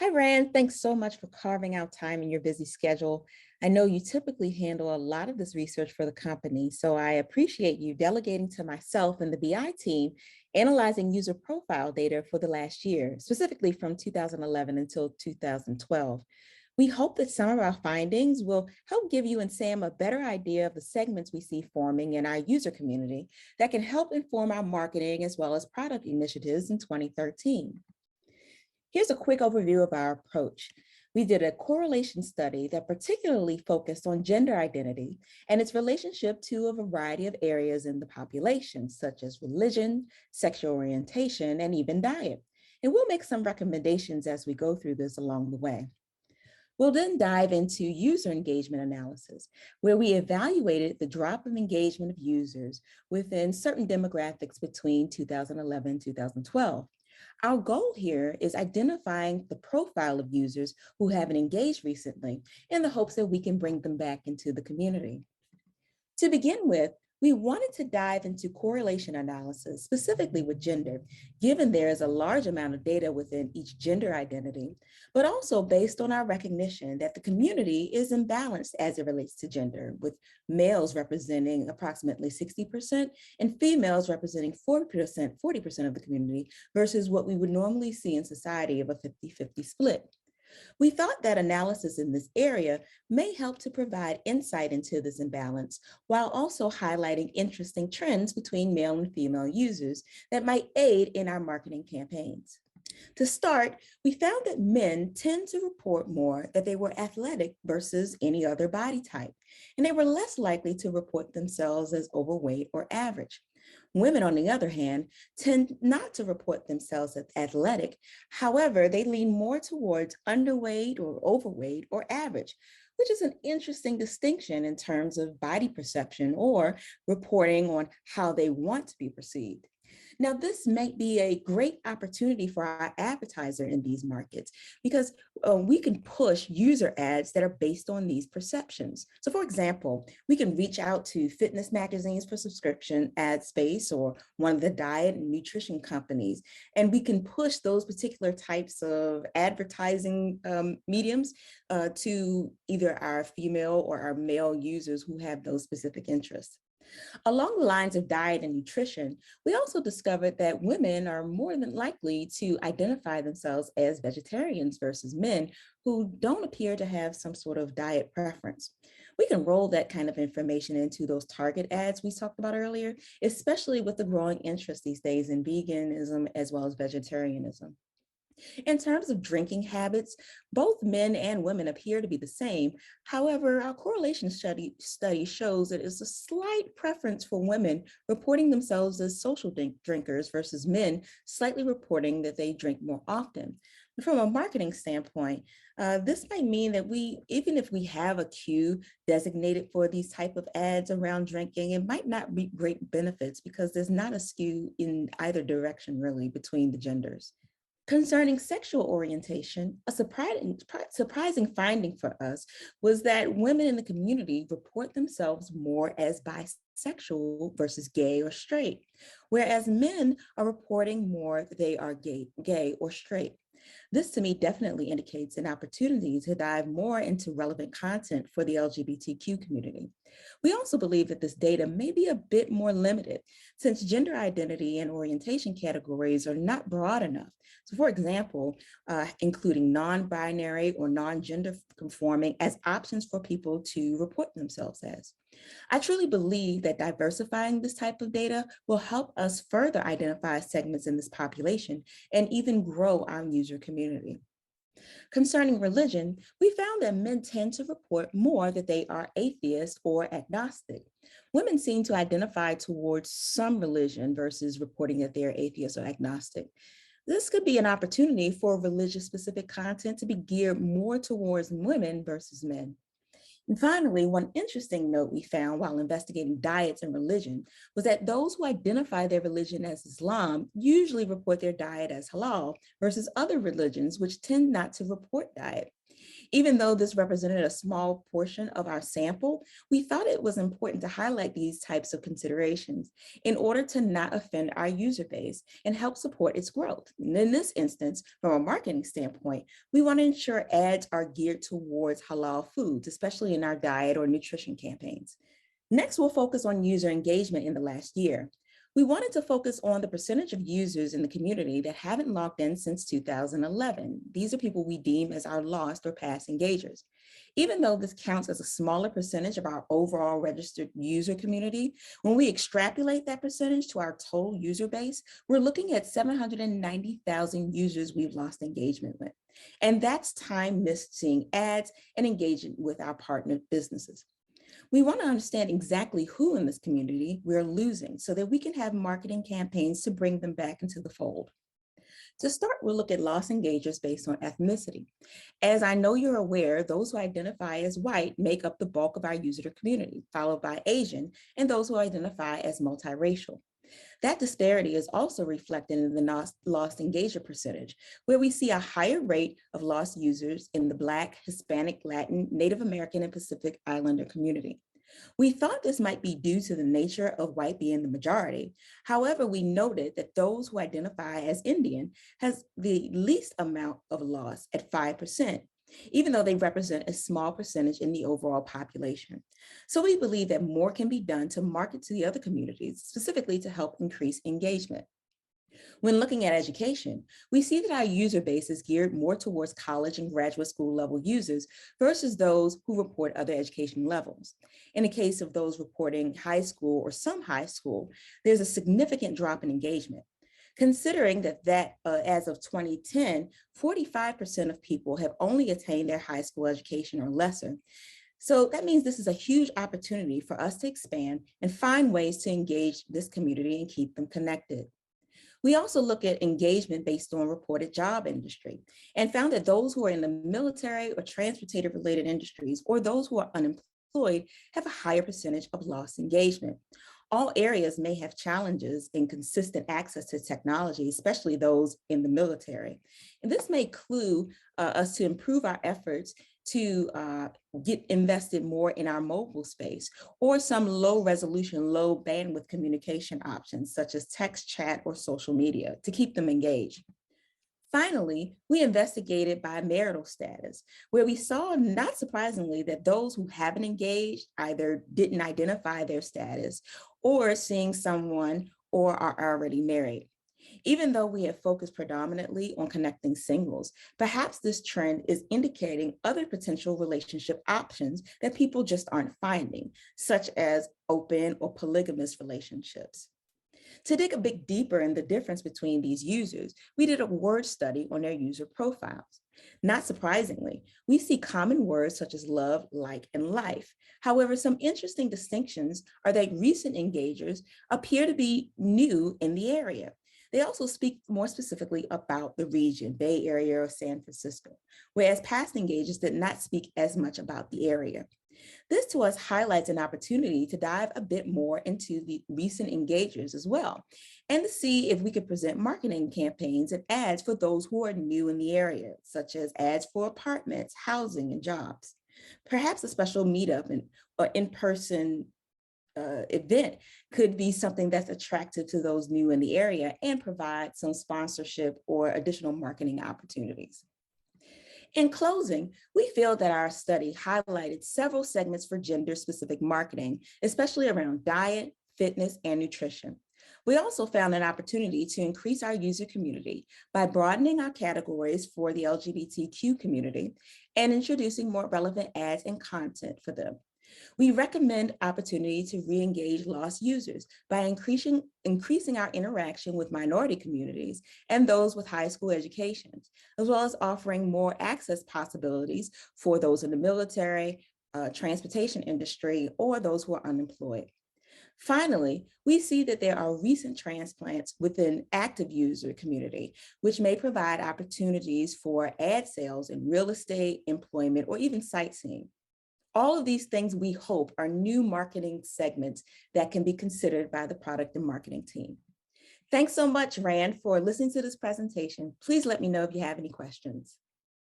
Hi, Rand. Thanks so much for carving out time in your busy schedule. I know you typically handle a lot of this research for the company, so I appreciate you delegating to myself and the BI team analyzing user profile data for the last year, specifically from 2011 until 2012. We hope that some of our findings will help give you and Sam a better idea of the segments we see forming in our user community that can help inform our marketing as well as product initiatives in 2013. Here's a quick overview of our approach. We did a correlation study that particularly focused on gender identity and its relationship to a variety of areas in the population, such as religion, sexual orientation, and even diet. And we'll make some recommendations as we go through this along the way. We'll then dive into user engagement analysis, where we evaluated the drop of engagement of users within certain demographics between 2011 and 2012. Our goal here is identifying the profile of users who haven't engaged recently in the hopes that we can bring them back into the community. To begin with, we wanted to dive into correlation analysis, specifically with gender, given there is a large amount of data within each gender identity, but also based on our recognition that the community is imbalanced as it relates to gender, with males representing approximately 60% and females representing 40% of the community versus what we would normally see in society of a 50-50 split. We thought that analysis in this area may help to provide insight into this imbalance while also highlighting interesting trends between male and female users that might aid in our marketing campaigns. To start, we found that men tend to report more that they were athletic versus any other body type, and they were less likely to report themselves as overweight or average. Women, on the other hand, tend not to report themselves as athletic. However, they lean more towards underweight or overweight or average, which is an interesting distinction in terms of body perception or reporting on how they want to be perceived. Now, this might be a great opportunity for our advertiser in these markets because we can push user ads that are based on these perceptions. So for example, we can reach out to fitness magazines for subscription ad space or one of the diet and nutrition companies, and we can push those particular types of advertising mediums to either our female or our male users who have those specific interests. Along the lines of diet and nutrition, we also discovered that women are more than likely to identify themselves as vegetarians versus men who don't appear to have some sort of diet preference. We can roll that kind of information into those target ads we talked about earlier, especially with the growing interest these days in veganism as well as vegetarianism. In terms of drinking habits, both men and women appear to be the same. However, our correlation study shows that it's a slight preference for women reporting themselves as social drinkers versus men slightly reporting that they drink more often. From a marketing standpoint, this might mean that even if we have a queue designated for these type of ads around drinking, it might not reap great benefits because there's not a skew in either direction really between the genders. Concerning sexual orientation, a surprising finding for us was that women in the community report themselves more as bisexual versus gay or straight, whereas men are reporting more that they are gay or straight. This to me definitely indicates an opportunity to dive more into relevant content for the LGBTQ community. We also believe that this data may be a bit more limited since gender identity and orientation categories are not broad enough. So for example, including non-binary or non-gender conforming as options for people to report themselves as. I truly believe that diversifying this type of data will help us further identify segments in this population and even grow our user community. Concerning religion, we found that men tend to report more that they are atheist or agnostic. Women seem to identify towards some religion versus reporting that they're atheist or agnostic. This could be an opportunity for religious specific content to be geared more towards women versus men. And finally, one interesting note we found while investigating diets and religion was that those who identify their religion as Islam usually report their diet as halal versus other religions which tend not to report diet. Even though this represented a small portion of our sample, we thought it was important to highlight these types of considerations in order to not offend our user base and help support its growth. And in this instance, from a marketing standpoint, we want to ensure ads are geared towards halal foods, especially in our diet or nutrition campaigns. Next, we'll focus on user engagement in the last year. We wanted to focus on the percentage of users in the community that haven't logged in since 2011. These are people we deem as our lost or past engagers. Even though this counts as a smaller percentage of our overall registered user community, when we extrapolate that percentage to our total user base, we're looking at 790,000 users we've lost engagement with. And that's time missed seeing ads and engaging with our partner businesses. We want to understand exactly who in this community we're losing so that we can have marketing campaigns to bring them back into the fold. To start, we'll look at lost engagers based on ethnicity. As I know you're aware, those who identify as white make up the bulk of our user community, followed by Asian and those who identify as multiracial. That disparity is also reflected in the lost engager percentage, where we see a higher rate of lost users in the Black, Hispanic, Latin, Native American, and Pacific Islander community. We thought this might be due to the nature of white being the majority. However, we noted that those who identify as Indian has the least amount of loss at 5%, even though they represent a small percentage in the overall population. So we believe that more can be done to market to the other communities, specifically to help increase engagement. When looking at education, we see that our user base is geared more towards college and graduate school level users versus those who report other education levels. In the case of those reporting high school or some high school, there's a significant drop in engagement. Considering that as of 2010, 45% of people have only attained their high school education or lesser. So that means this is a huge opportunity for us to expand and find ways to engage this community and keep them connected. We also look at engagement based on reported job industry and found that those who are in the military or transportative related industries or those who are unemployed have a higher percentage of lost engagement. All areas may have challenges in consistent access to technology, especially those in the military. And this may clue us to improve our efforts to get invested more in our mobile space or some low resolution, low bandwidth communication options such as text, chat, or social media to keep them engaged. Finally, we investigated by marital status, where we saw, not surprisingly, that those who haven't engaged either didn't identify their status or seeing someone or are already married. Even though we have focused predominantly on connecting singles, perhaps this trend is indicating other potential relationship options that people just aren't finding, such as open or polygamous relationships. To dig a bit deeper in the difference between these users, we did a word study on their user profiles. Not surprisingly, we see common words such as love, like, and life. However, some interesting distinctions are that recent engagers appear to be new in the area. They also speak more specifically about the region, Bay Area or San Francisco, whereas past engagers did not speak as much about the area. This to us highlights an opportunity to dive a bit more into the recent engagers as well, and to see if we could present marketing campaigns and ads for those who are new in the area, such as ads for apartments, housing, and jobs. Perhaps a special meetup or in-person event could be something that's attractive to those new in the area and provide some sponsorship or additional marketing opportunities. In closing, we feel that our study highlighted several segments for gender-specific marketing, especially around diet, fitness, and nutrition. We also found an opportunity to increase our user community by broadening our categories for the LGBTQ community and introducing more relevant ads and content for them. We recommend opportunity to re-engage lost users by increasing our interaction with minority communities and those with high school educations, as well as offering more access possibilities for those in the military, transportation industry, or those who are unemployed. Finally, we see that there are recent transplants within active user community, which may provide opportunities for ad sales in real estate, employment, or even sightseeing. All of these things we hope are new marketing segments that can be considered by the product and marketing team. Thanks so much, Rand, for listening to this presentation. Please let me know if you have any questions.